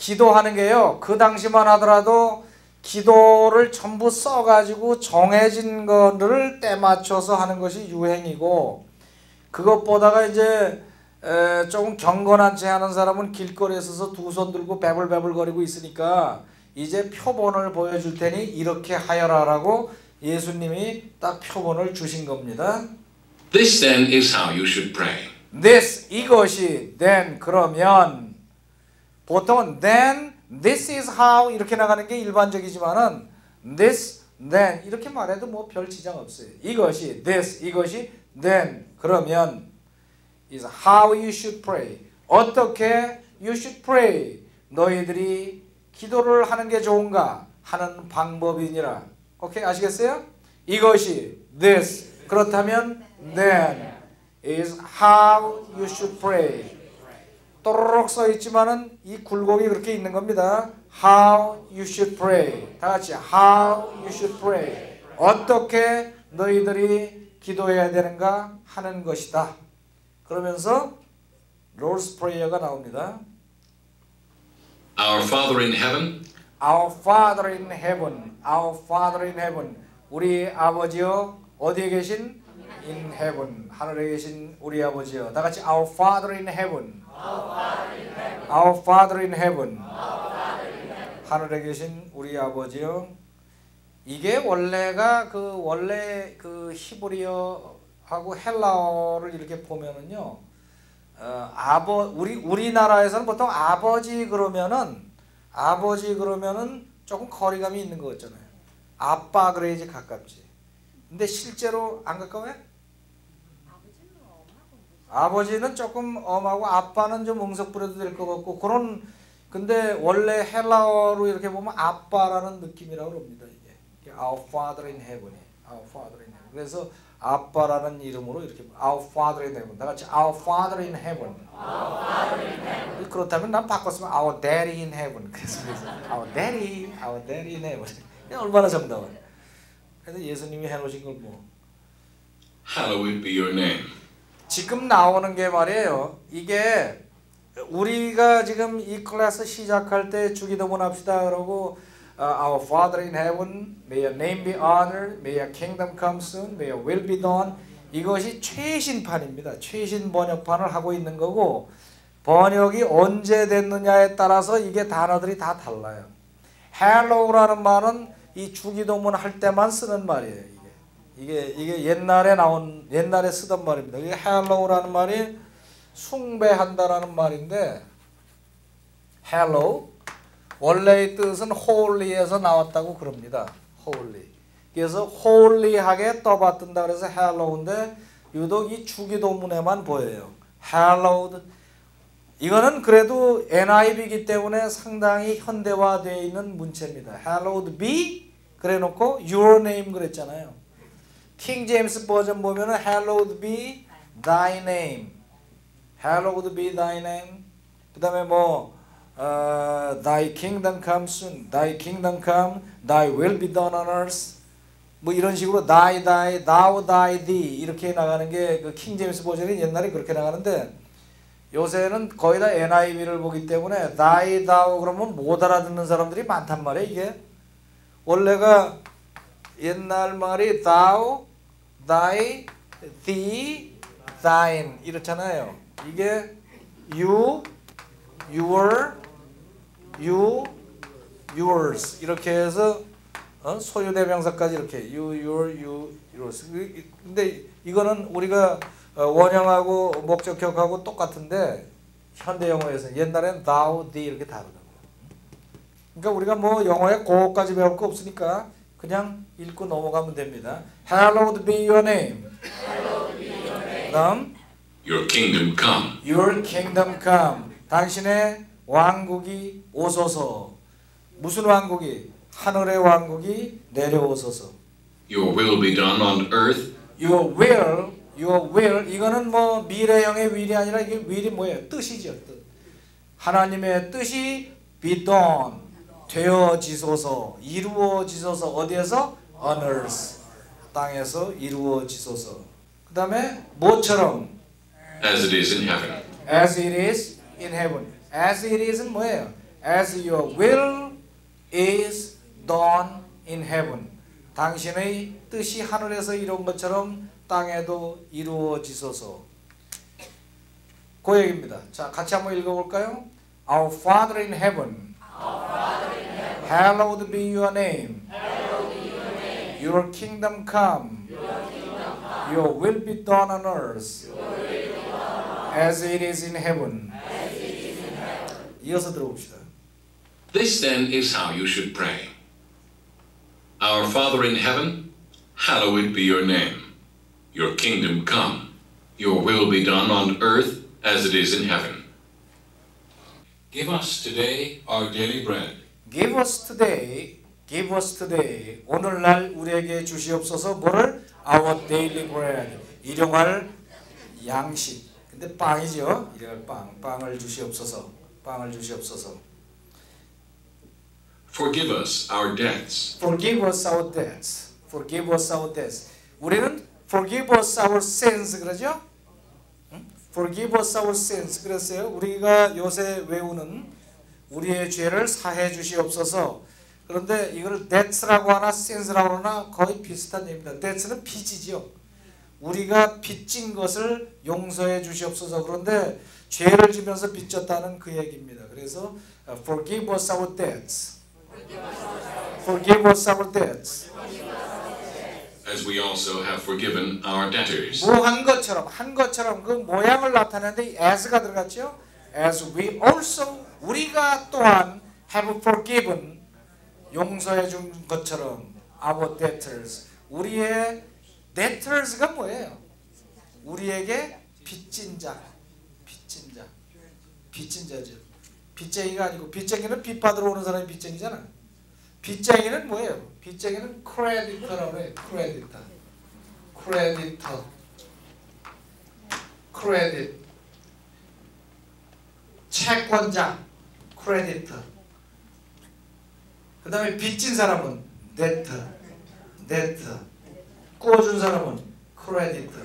기도하는 게요. 그 당시만 하더라도 기도를 전부 써가지고 정해진 거를 때 맞춰서 하는 것이 유행이고, 그것보다가 이제 조금 경건한 채 하는 사람은 길거리에 서서 두 손 들고 배불배불 거리고 있으니까 이제 표본을 보여줄 테니 이렇게 하여라라고 예수님이 딱 표본을 주신 겁니다. This then is how you should pray. This, 이것이, then, 그러면, 보통은 then, this is how 이렇게 나가는 게 일반적이지만은 this, then 이렇게 말해도 뭐 별 지장 없어요. 이것이, this, 이것이, then, 그러면 is how you should pray. 어떻게 you should pray. 너희들이 기도를 하는 게 좋은가 하는 방법이니라. 오케이, 아시겠어요? 이것이, this, 그렇다면 then is how you should pray. 또르륵 써 있지만은 이 굴곡이 그렇게 있는 겁니다. How you should pray. 다 같이 how you should pray. 어떻게 너희들이 기도해야 되는가 하는 것이다. 그러면서 Lord's Prayer가 나옵니다. Our Father in heaven, Our Father in heaven, Our Father in heaven. 우리 아버지여 어디에 계신? In heaven. 하늘에 계신 우리 아버지여. 다 같이 Our Father in heaven. Our Father in heaven. 하늘에 계신 우리 아버지여. 이게 원래가 원래 히브리어하고 헬라어를 이렇게 보면은요. 우리나라에서는 보통 아버지 그러면은 조금 거리감이 있는 거 같잖아요. 아빠 그래야지 가깝지. 근데 실제로 안 가까워요? 아버지는 조금 엄하고 아빠는 좀 응석 부려도 될 것 같고 그런. 근데 원래 헬라어로 이렇게 보면 아빠라는 느낌이라고 합니다. 이게 Our Father in Heaven, Our Father in Heaven. 그래서 아빠라는 이름으로 이렇게 Our Father in Heaven. 다 같이 Our Father in Heaven. Our Father in Heaven. 그렇다면 난 바꿨으면 Our Daddy in Heaven. 그래서 Our Daddy in Heaven. 얼마나 정다워요. 그래서 예수님이 해놓으신 걸 뭐. hallowed be your name. 지금 나오는 게 말이에요. 이게 우리가 지금 이 클래스 시작할 때 주기도문 합시다 그러고 Our Father in heaven, may your name be honored, may your kingdom come soon, may your will be done. 이것이 최신판입니다. 최신 번역판을 하고 있는 거고 번역이 언제 됐느냐에 따라서 이게 단어들이 다 달라요. Hallow라는 말은 이 주기도문 할 때만 쓰는 말이에요. 이게 옛날에 쓰던 말입니다. 이게 Hallow라는 말이 숭배한다라는 말인데 Hallow 원래의 뜻은 holy에서 나왔다고 그럽니다. holy. 그래서 holy하게 떠받든다 그래서 hallow인데 유독 이 주기도문에만 보여요. hallowed. 이거는 그래도 NIV이기 때문에 상당히 현대화되어 있는 문체입니다. hallowed be 그래 놓고 your name 그랬잖아요. 킹 제임스 버전 보면은 hallowed be thy name. hallowed be thy name. 그다음에 thy kingdom come soon, thy kingdom come, thy will be done on earth. 뭐 이런 식으로 thy, thou, thy, thee 이렇게 나가는 게 그 킹 제임스 버전이 옛날에 그렇게 나가는데 요새는 거의 다 NIV를 보기 때문에 thy, thou 그러면 못 알아듣는 사람들이 많단 말이에요. 이게 원래가 옛날 말이 thou, thy, thee, thine 이렇잖아요. 이게 you, your, you, yours 이렇게 해서 소유대명사까지 이렇게 you, your, you, yours. 근데 이거는 우리가 원형하고 목적격하고 똑같은데 현대 영어에서 옛날엔 thou, thee 이렇게 다르다고요. 그러니까 우리가 뭐 영어에 그거까지 배울 거 없으니까 그냥 읽고 넘어가면 됩니다. Hallowed be your name. 그다음 Your kingdom come. Your kingdom come. 당신의 왕국이 오소서. 무슨 왕국이? 하늘의 왕국이 내려오소서. Your will be done on earth. Your will. 이거는 뭐 미래형의 will이 아니라 이게 will이 뭐예요? 뜻이죠. 뜻. 하나님의 뜻이 be done. 되어지소서. 이루어지소서. 어디에서? On earth. 땅에서 이루어지소서. 그 다음에 뭐처럼? As it is in heaven. As it is in heaven. As it is는 뭐예요? as your will is done in heaven. 당신의 뜻이 하늘에서 이룬 것처럼 땅에도 이루어지소서. 고역입니다. 자, 같이 한번 읽어볼까요? Our Father in heaven, hallowed be your name. Your kingdom come. Your will be done on earth as it is in heaven. 이어서 들어봅시다. This then is how you should pray. Our Father in heaven, hallowed be your name. Your kingdom come. Your will be done on earth as it is in heaven. Give us today our daily bread. Give us today. 오늘날 우리에게 주시옵소서. 뭐를? Our daily bread. 일용할 양식. 근데 빵이죠. 일용할 빵. 빵을 주시옵소서. 빵을 주시옵소서. Forgive us our debts. Forgive us our debts. Forgive us our debts. 우리는 forgive us our sins 그러죠? Forgive us our sins. 그랬어요. 우리가 요새 외우는 우리의 죄를 사해 주시옵소서. 그런데 이걸 debts라고 하나 sins라고 하나 거의 비슷한 얘기입니다. debts는 빚이죠. 우리가 빚진 것을 용서해 주시옵소서. 그런데 죄를 지면서 빚졌다는 그 얘기입니다. 그래서 forgive us our debts. Forgive us our debts. As we also have forgiven our debtors. 뭐 한 것처럼 그 모양을 나타내는데 as가 들어갔죠. As we also 우리가 또한 have forgiven 용서해 준 것처럼 our debtors 우리의 debtors가 뭐예요? 우리에게 빚진 자죠. 빚쟁이가 아니고 빚쟁이는 빚 받으러 오는 사람이 빚쟁이잖아. 빚쟁이는 뭐예요? 빚쟁이는 크레디터라고 해요. 크레디터 채권자 크레디터. 그 다음에 빚진 사람은 데터 꾸어준 사람은 크레디터.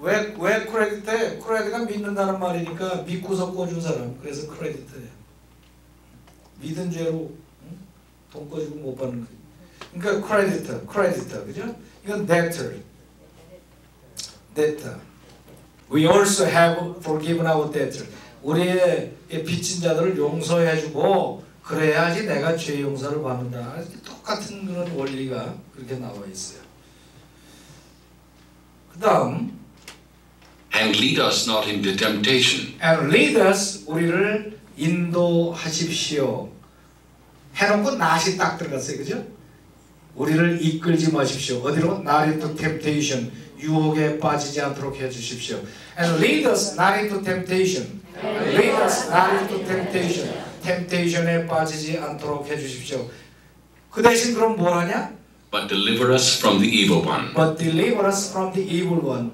왜 크레디터에? 크레디가 믿는다는 말이니까 믿고서 꾸어준 사람. 그래서 크레디터예요. 믿은 죄로 돈 꺼지고 못 받는 거예요. 그러니까 크레디터, 그죠? 이건 debtor. We also have forgiven our debtor. 우리의 빚진 자들을 용서해주고 그래야지 내가 죄 용서를 받는다. 똑같은 그런 원리가 그렇게 나와 있어요. 그 다음 And lead us not into temptation. And lead us 우리를 인도하십시오. 해놓고 not이 딱 들어갔어요. 그죠? 우리를 이끌지 마십시오. 어디로? Not into temptation. 유혹에 빠지지 않도록 해주십시오. And lead us not into temptation. Lead us not into temptation. temptation에 빠지지 않도록 해주십시오. 그 대신 그럼 뭘 하냐? But deliver us from the evil one. But deliver us from the evil one.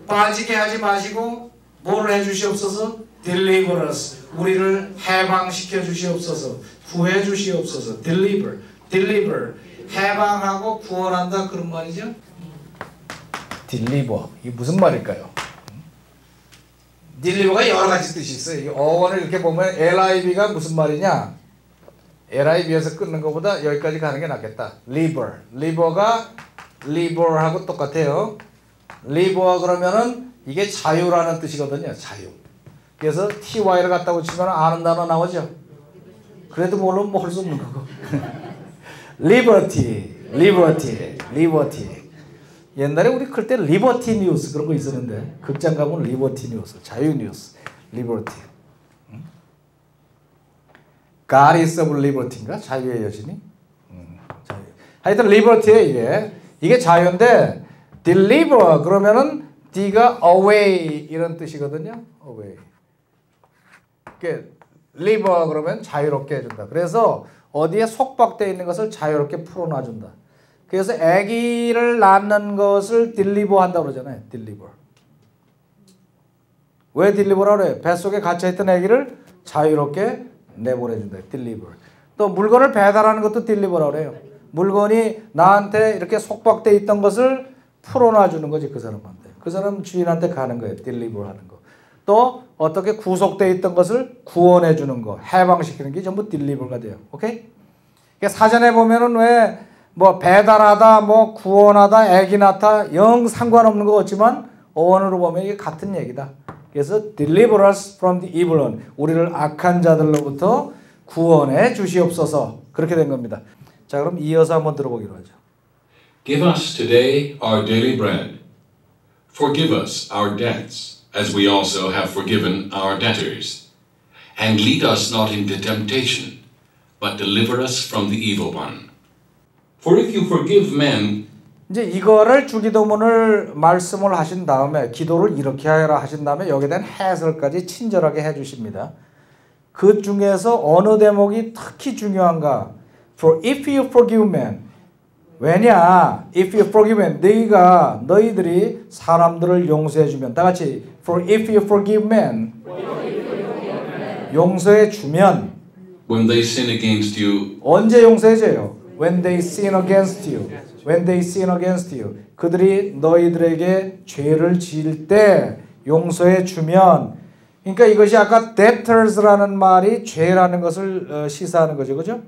빠지게 하지 마시고 뭘 해주시옵소서? Deliver us. 우리를 해방시켜 주시옵소서. 구해 주시옵소서. Deliver. 해방하고 구원한다 그런 말이죠. Deliver. 이게 무슨 말일까요? Deliver가 여러 가지 뜻이 있어요. 어원을 이렇게 보면 LIV가 무슨 말이냐? LIV에서 끊는 것보다 여기까지 가는 게 낫겠다. Liver가 Liver하고 똑같아요. Liver 그러면은 이게 자유라는 뜻이거든요. 자유. 그래서 TY를 갖다고 치면 아는 단어 나오죠. 그래도 모르면 뭐 할 수 없는 거고. Liberty. 옛날에 우리 클 때 리버티 뉴스 그런 거 있었는데 극장 가면 리버티 뉴스, 자유 뉴스, 리버티. God is of liberty인가? 자유의 여신이? 자유. 하여튼 리버티에 이게 자유인데 deliver 그러면은 D가 away 이런 뜻이거든요. away. deliver 그러면 자유롭게 해준다. 그래서 어디에 속박되어 있는 것을 자유롭게 풀어놔준다. 그래서 아기를 낳는 것을 deliver 한다고 그러잖아요. deliver. 왜 deliver라고 그래요? 뱃속에 갇혀있던 아기를 자유롭게 내보내준다. deliver. 또 물건을 배달하는 것도 deliver라고 그래요. 물건이 나한테 이렇게 속박되어 있던 것을 풀어놔주는 거지 그 사람한테. 그 사람 주인한테 가는 거예요. deliver 하는 거. 또 어떻게 구속되어 있던 것을 구원해 주는 거, 해방시키는 게 전부 딜리버가 돼요. 오케이? 사전에 보면은 왜 뭐 배달하다, 뭐 구원하다, 애기 낳다 영 상관없는 것 같지만 어원으로 보면 이게 같은 얘기다. 그래서 deliver us from the evil one. 우리를 악한 자들로부터 구원해 주시옵소서. 그렇게 된 겁니다. 자, 그럼 이어서 한번 들어보기로 하죠. Give us today our daily bread. Forgive us our debts, as we also have forgiven our debtors. And lead us not into temptation, but deliver us from the evil one. For if you forgive men, 이제 이거를 주기도문을 말씀을 하신 다음에 기도를 이렇게 하여라 하신 다음에 여기에 대한 해설까지 친절하게 해주십니다. 그 중에서 어느 대목이 특히 중요한가? For if you forgive men. 왜냐? If you forgive men. 너희들이 사람들을 용서해주면. 다 같이 For if you forgive men. 용서해주면. when they sin against you, 언제 용서해줘요? When they sin against you. When they sin against you. 그들이 너희들에게 죄를 지을 때 용서해 주면, 그러니까 이것이 아까 debtors라는 말이 죄라는 것을 시사하는 거죠. 그죠?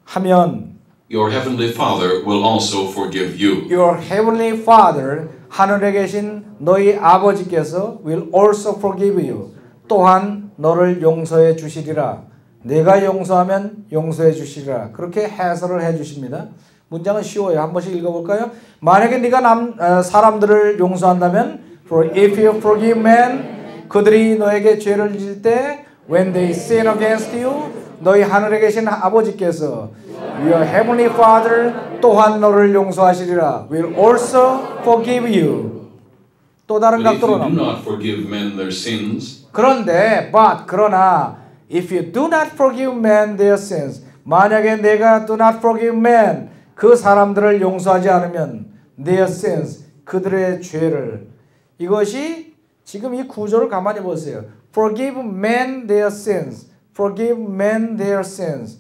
하면 your heavenly Father will also forgive you. Your heavenly Father, 하늘에 계신 너희 아버지께서 will also forgive you. 또한 너를 용서해 주시리라. 내가 용서하면 용서해 주시리라. 그렇게 해설을 해 주십니다. 문장은 쉬워요. 한 번씩 읽어볼까요? 만약에 네가 사람들을 용서한다면 For if you forgive men, 그들이 너에게 죄를 질 때 When they sin against you, 너희 하늘에 계신 아버지께서 Your heavenly Father 또한 너를 용서하시리라. Will also forgive you. 또 다른 But if you 각도로 do not forgive men their sins, 그런데 그러나 If you do not forgive men their sins, 만약에 내가 do not forgive men, 그 사람들을 용서하지 않으면 their sins, 그들의 죄를, 이것이 지금 이 구조를 가만히 보세요. Forgive men their sins. Forgive men their sins.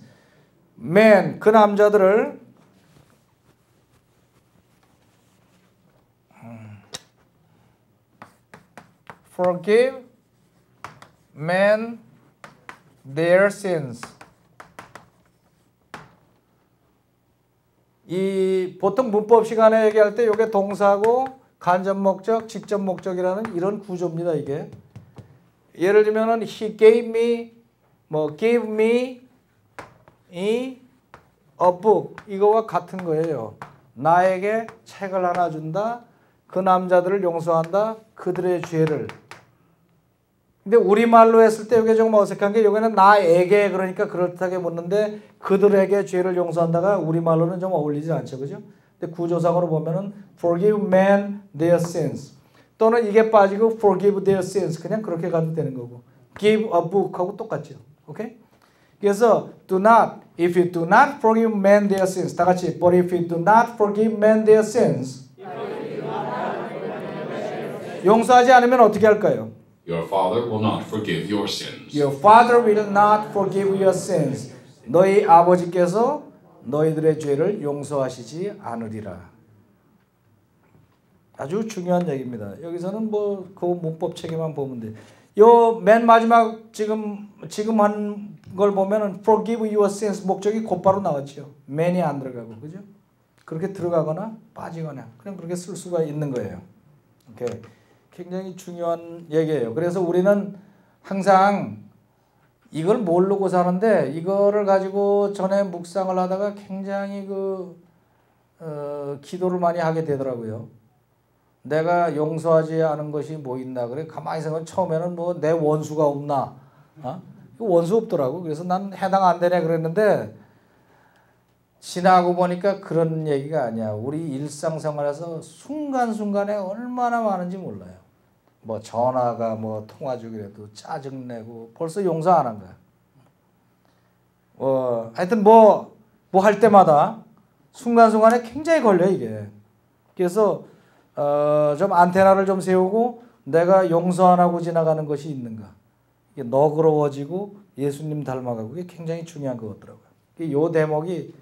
men, 그 남자들을 Forgive men their sins. 이 보통 문법 시간에 얘기할 때 이게 동사고 간접 목적, 직접 목적이라는 이런 구조입니다. 이게 예를 들면은 he gave me, give me a book, 이거와 같은 거예요. 나에게 책을 하나 준다. 그 남자들을 용서한다. 그들의 죄를. 근데 우리말로 했을 때 이게 조금 어색한 게 여기는 나에게, 그러니까 그렇다게 묻는데 그들에게 죄를 용서한다가 우리말로는 좀 어울리지 않죠. 그죠? 근데 구조상으로 보면은 forgive men their sins. 또는 이게 빠지고 forgive their sins. 그냥 그렇게 가도 되는 거고. give a book 하고 똑같죠. 오케이? 그래서 if you do not forgive men their sins. 다 같이 but if you do not forgive men their sins. 용서하지 않으면 어떻게 할까요? your Father will not forgive your sins. Your Father will not forgive your sins. 너희 아버지께서 너희들의 죄를 용서하시지 않으리라. 아주 중요한 얘기입니다. 여기서는 그 문법 체계만 보면 돼. 요 맨 마지막 지금 한 걸 보면은 forgive your sins 목적이 곧바로 나왔죠. man이 안 들어가고, 그죠? 그렇게 들어가거나 빠지거나 그냥 그렇게 쓸 수가 있는 거예요. 오케이. 굉장히 중요한 얘기예요. 그래서 우리는 항상 이걸 모르고 사는데 이거를 가지고 전에 묵상을 하다가 굉장히 기도를 많이 하게 되더라고요. 내가 용서하지 않은 것이 뭐 있나 그래. 가만히 생각하면 처음에는 내 원수가 없나, 원수 없더라고. 그래서 난 해당 안 되네 그랬는데 지나고 보니까 그런 얘기가 아니야. 우리 일상생활에서 순간순간에 얼마나 많은지 몰라요. 전화가 통화 중이라도 짜증내고 벌써 용서 안 한 거야. 하여튼 할 때마다 순간순간에 굉장히 걸려 이게. 그래서 좀 안테나를 좀 세우고 내가 용서 안 하고 지나가는 것이 있는가. 이게 너그러워지고 예수님 닮아가고 그게 굉장히 중요한 것 같더라고요. 이 대목이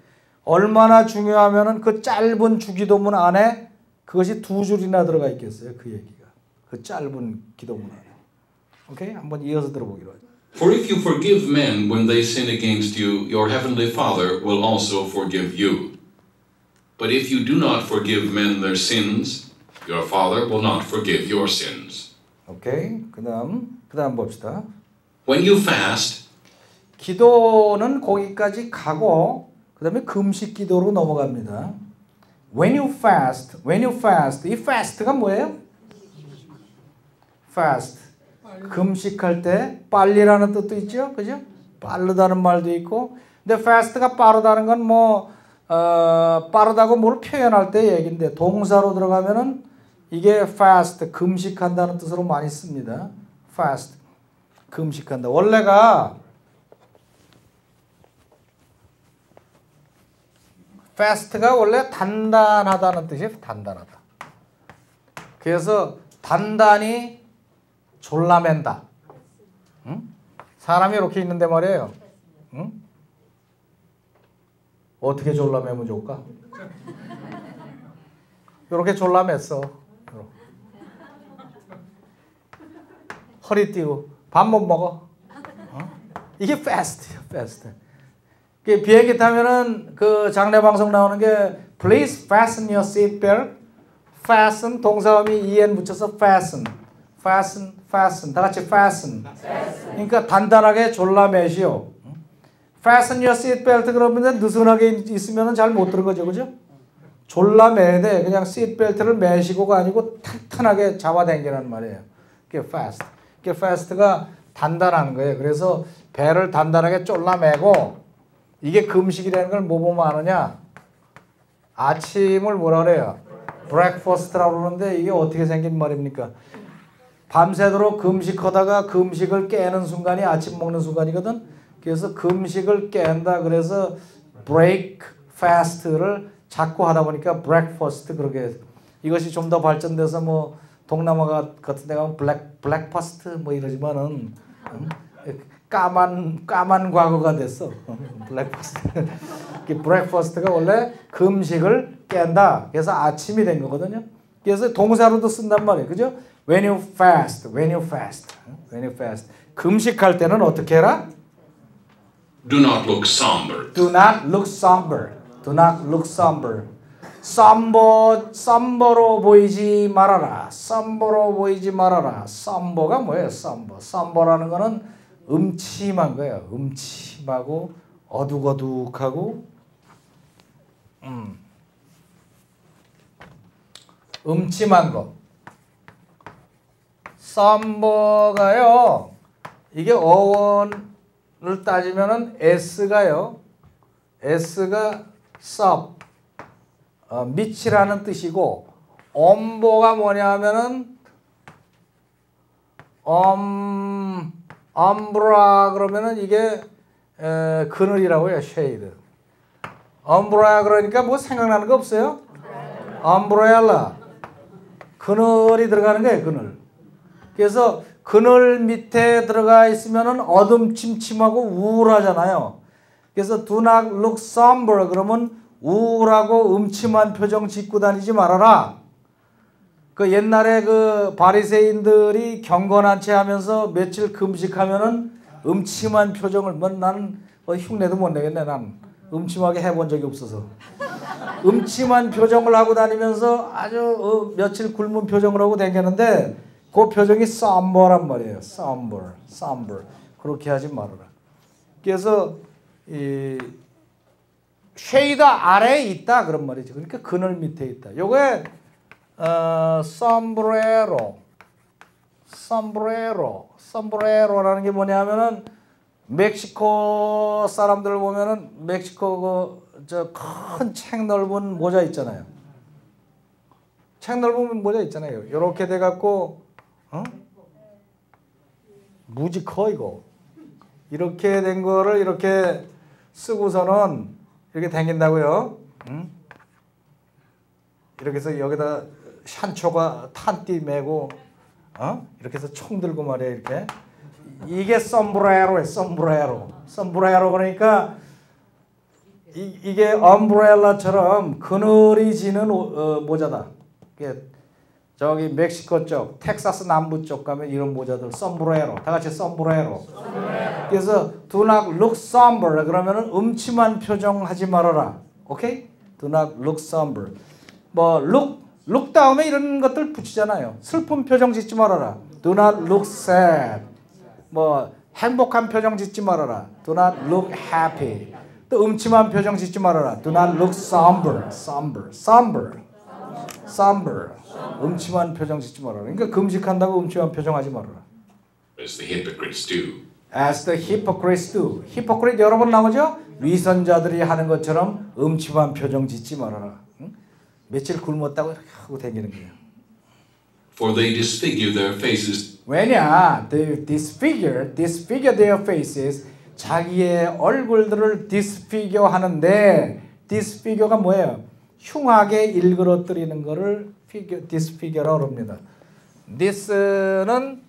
얼마나 중요하면은 그 짧은 주기도문 안에 그것이 2줄이나 들어가 있겠어요. 그 얘기가. 그 짧은 기도문 안에. 오케이? 한번 이어서 들어보기로 하죠. For if you forgive men when they sin against you, your heavenly Father will also forgive you. But if you do not forgive men their sins, your Father will not forgive your sins. 오케이. 그다음 봅시다. When you fast, 기도는 거기까지 가고 그다음에 금식 기도로 넘어갑니다. When you fast, 이 fast가 뭐예요? fast. 금식할 때 빨리라는 뜻도 있죠, 그죠? 빠르다는 말도 있고, 근데 fast가 빠르다는 건 뭐 빠르다고 뭘 표현할 때 얘기인데 동사로 들어가면은 이게 fast, 금식한다는 뜻으로 많이 씁니다. fast, 금식한다. 원래가 fast가 원래 단단하다는 뜻이에요. 단단하다. 그래서 단단히 졸라맨다. 응? 사람이 이렇게 있는데 말이에요. 응? 어떻게 졸라매면 좋을까? 이렇게 졸라맸어. 허리 띄고 밥 못 먹어. 어? 이게 fast야, fast. 비행기 타면은 그 장례 방송 나오는 게 Please fasten your seat belt. Fasten 동사음이 en 붙여서 fasten. 다 같이 fasten. 그러니까 단단하게 졸라매시오. Fasten your seat belt 그러면 느슨하게 있으면 잘 못 들은 거죠, 그죠? 졸라매야 돼. 그냥 seat belt를 매시고가 아니고 탄탄하게 잡아당기라는 말이에요. 그게 fast. 그게 fast가 단단한 거예요. 그래서 배를 단단하게 졸라매고 이게 금식이라는 걸 뭐 보면 아느냐? 아침을 뭐라 그래요? breakfast라고 그러는데 이게 어떻게 생긴 말입니까? 밤새도록 금식하다가 금식을 깨는 순간이 아침 먹는 순간이거든. 그래서 금식을 깬다. 그래서 break fast를 자꾸 하다 보니까 breakfast 그렇게 이것이 좀 더 발전돼서 뭐 동남아 같은 데 가면 blackfast 뭐 이러지만은 까만 과거가 됐어. breakfast가 원래 금식을 깬다. 그래서 아침이 된 거거든요. 그래서 동사로도 쓴단 말이에요. 그죠? When you fast. 금식할 때는 어떻게 해라? do not look somber. Do not look somber. somber로 보이지 말아라. somber가 뭐예요? somber라는 거는 음침한 거예요. 음침하고 어둑어둑하고 음침한 거. somber가요. 이게 어원을 따지면은 s가 sub 밑이라는 뜻이고 엄보가 뭐냐면은 umbrella 그러면은 이게 그늘이라고 해요. shade. umbrella 그러니까 뭐 생각나는 거 없어요? umbrella. 그늘이 들어가는 거예요. 그늘. 그래서 그늘 밑에 들어가 있으면은 어둠침침하고 우울하잖아요. 그래서 do not look somber 그러면 우울하고 음침한 표정 짓고 다니지 말아라. 그 옛날에 그 바리새인들이 경건한 채 하면서 며칠 금식하면은 음침한 표정을 나는 흉내도 못 내겠네. 난 음침하게 해본 적이 없어서. 음침한 표정을 하고 다니면서 아주 며칠 굶은 표정을 하고 다녔는데 그 표정이 somber란 말이에요. somber. 그렇게 하지 말아라. 그래서 이 쉐이드 아래에 있다 그런 말이죠. 그러니까 그늘 밑에 있다. 요게 sombrero라는 게 뭐냐면은 멕시코 사람들 보면은 멕시코 저 큰 책 넓은 모자 있잖아요. 책 넓은 모자 있잖아요. 요렇게 돼 갖고 무지 커 이거. 이렇게 된 거를 이렇게 쓰고서는 이렇게 당긴다고요. 이렇게 해서 여기다 샨초가 탄띠 메고 이렇게 해서 총 들고 말이에요. 이렇게. 이게 썸브레로예요. 썸브레로 그러니까 이게 엄브렐라처럼 그늘이 지는 모자다. 저기 멕시코 쪽, 텍사스 남부 쪽 가면 이런 모자들 썸브레로, 다 같이 썸브레로. 그래서 do not look somber 그러면은 음침한 표정 하지 말아라. 오케이? Do not look somber. 뭐 look 다음에 이런 것들 붙이잖아요. 슬픈 표정 짓지 말아라. Do not look sad. 뭐 행복한 표정 짓지 말아라. Do not look happy. 또 음침한 표정 짓지 말아라. Do not look somber. 음침한 표정 짓지 말아라. 그러니까 금식한다고 음침한 표정 하지 말아라. As the hypocrites do. As the hypocrites do. 히포크리트 여러 번 나오죠? 위선자들이 하는 것처럼 음침한 표정 짓지 말아라. 응? 며칠 굶었다고 이렇게 하고 다니는 거예요. For they disfigure their faces. 왜냐? They disfigure their faces. 자기의 얼굴들을 disfigure 하는데 disfigure가 뭐예요? 흉하게 일그러뜨리는 것을 disfigure라고 합니다. This는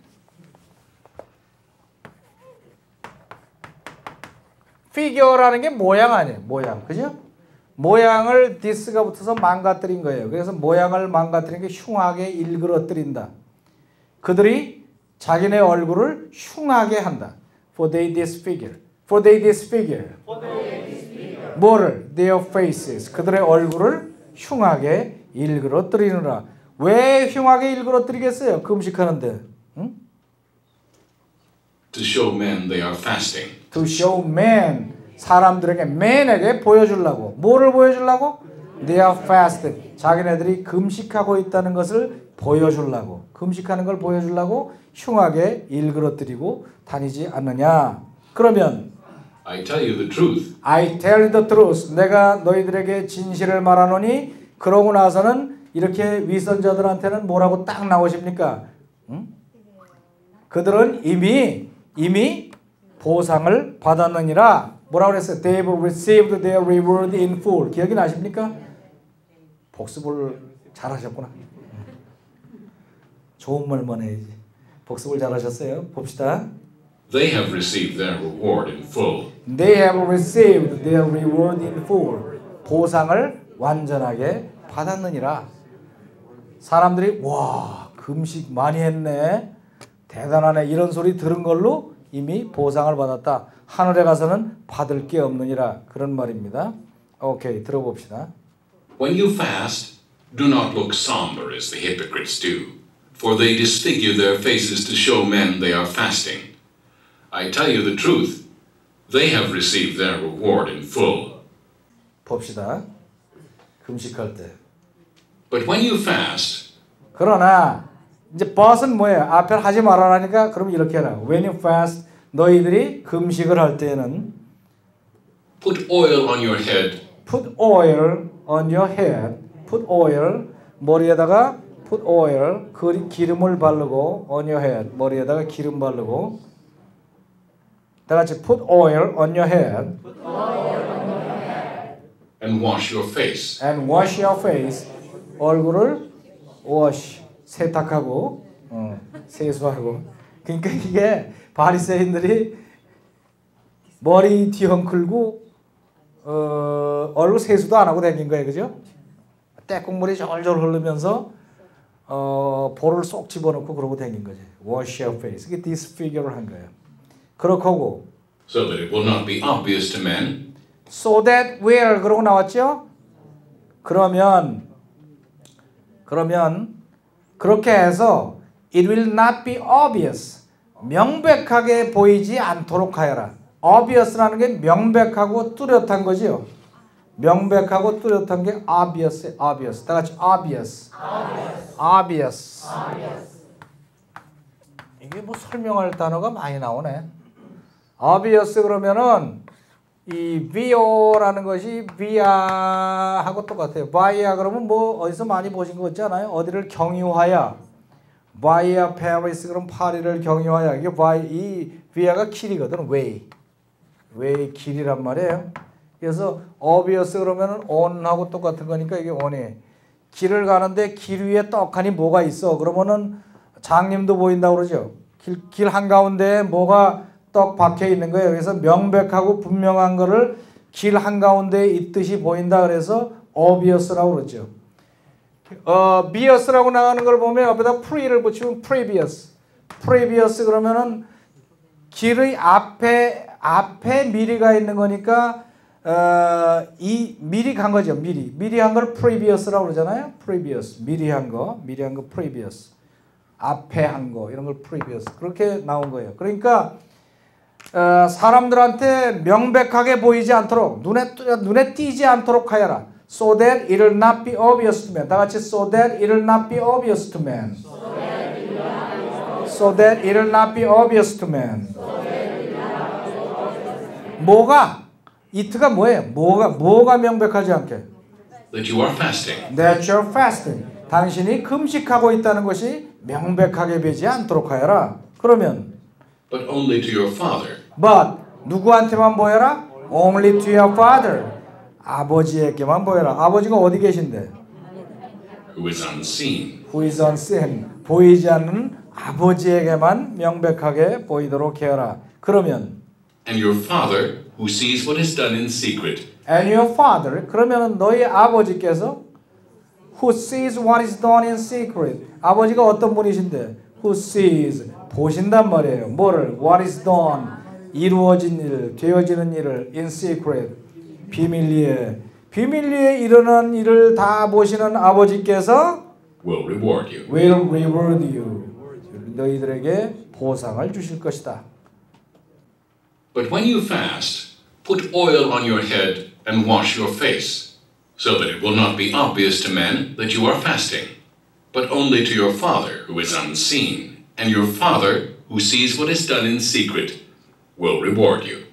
figure라는 게 모양 아니에요. 모양. 그죠? 모양을 this가 붙어서 망가뜨린 거예요. 그래서 모양을 망가뜨린 게 흉하게 일그러뜨린다. 그들이 자기네 얼굴을 흉하게 한다. For they disfigure. 뭐를? Their faces. 그들의 얼굴을 흉하게 일그러뜨리느라. 왜 흉하게 일그러뜨리겠어요? 금식하는데. 응? To show men they are fasting. To show men. 사람들에게, man에게 보여주려고. 뭐를 보여주려고? They are fasting. 자기네들이 금식하고 있다는 것을 보여주려고. 금식하는 걸 보여주려고 흉하게 일그러뜨리고 다니지 않느냐. 그러면 I tell you the truth. I tell you the truth. 내가 너희들에게 진실을 말하노니 그러고 나서는 이렇게 위선자들한테는 뭐라고 딱 나오십니까? 응? 그들은 이미 보상을 받았느니라. 뭐라고 그랬어요? They have received their reward in full. 기억이 나십니까? 복습을 잘하셨구나. 좋은 말만 해야지. 복습을 잘하셨어요. 봅시다. They have received their reward in full. They have received their reward in full. 보상을 완전하게 받았느니라. 사람들이 와 금식 많이 했네. 대단하네. 이런 소리 들은 걸로 이미 보상을 받았다. 하늘에 가서는 받을 게 없느니라. 그런 말입니다. 오케이, 들어봅시다. When you fast, do not look somber as the hypocrites do, for they disfigure their faces to show men they are fasting. I tell you the truth, they have received their reward in full. 봅시다. 금식할 때. But when you fast, 그러나 이제 but은 뭐예요? 앞에 하지 말아라니까 그럼 이렇게 해라. When you fast, 너희들이 금식을 할 때는 put oil on your head. Put oil on your head. Put oil 머리에다가 put oil 기름을 바르고 on your head 머리에다가 기름 바르고 다 같이 put oil on your head. And wash your face. And wash your face. 얼굴을 wash 세탁하고 세수하고. 그러니까 이게 바리새인들이 머리 뒤엉클고 얼굴 세수도 안 하고 다닌 거예요, 그죠? 떼국물이 졸졸 흐르면서 볼을 쏙 집어넣고 그러고 다닌 거죠. Wash your face. 이게 disfigure를 한 거예요. 그렇고 So that it will not be obvious to men. So that where 그러고 나왔죠? 그러면 그렇게 해서 it will not be obvious. 명백하게 보이지 않도록 하여라. obvious라는 게 명백하고 뚜렷한 거지요. 명백하고 뚜렷한 게 obvious. 다 같이 obvious. 이게 뭐 설명할 단어가 많이 나오네. obvious 그러면은 이 via라는 것이 via하고 똑같아요. via 그러면 뭐 어디서 많이 보신 거 있잖아요. 어디를 경유하여. via Paris 그럼 파리를 경유하여. 이게 이 via가 길이거든. way 길이란 말이에요. 그래서 obvious 그러면은 on하고 똑같은 거니까 이게 on이. 길을 가는데 길 위에 떡하니 뭐가 있어. 그러면은 장님도 보인다고 그러죠. 길 한가운데에 뭐가 떡 박혀 있는 거예요. 그래서 명백하고 분명한 거를 길 한가운데에 있듯이 보인다 그래서 obvious라고 그러죠. 비어스라고 나가는 걸 보면 앞에다 pre를 붙이면 previous 그러면은 길의 앞에 미리가 있는 거니까 이 미리 간 거죠. 미리 한 걸 previous라고 그러잖아요. previous 미리 한 거 previous 앞에 한 거 이런 걸 previous 그렇게 나온 거예요. 그러니까 사람들한테 명백하게 보이지 않도록 눈에 띄지 않도록 하여라. So that it will not be obvious to man. 다 같이 so that it will not be obvious to man. So that it will not be obvious to man. 뭐가 it가 뭐예요? 뭐가 명백하지 않게? That you are fasting. That you're fasting. 당신이 금식하고 있다는 것이 명백하게 보이지 않도록 하여라. 그러면 But only to your father. But 누구한테만 보여라? Only to your father. 아버지에게만 보여라. 아버지가 어디 계신데? Who is unseen. Who is unseen. 보이지 않는 아버지에게만 명백하게 보이도록 하여라. 그러면 And your father who sees what is done in secret. And your father. 그러면 너희 아버지께서 Who sees what is done in secret. 아버지가 어떤 분이신데? Who sees. 보신단 말이에요. 뭐를? What is done. 이루어진 일, 되어지는 일을 in secret. 비밀리에 일어난 일을 다 보시는 아버지께서 Will reward you. will reward you. 너희들에게 보상을 주실 것이다. But when you fast, put oil on your head and wash your face, so that it will not be obvious to men that you are fasting, but only to your Father who is unseen, and your Father who sees what is done in secret will reward you.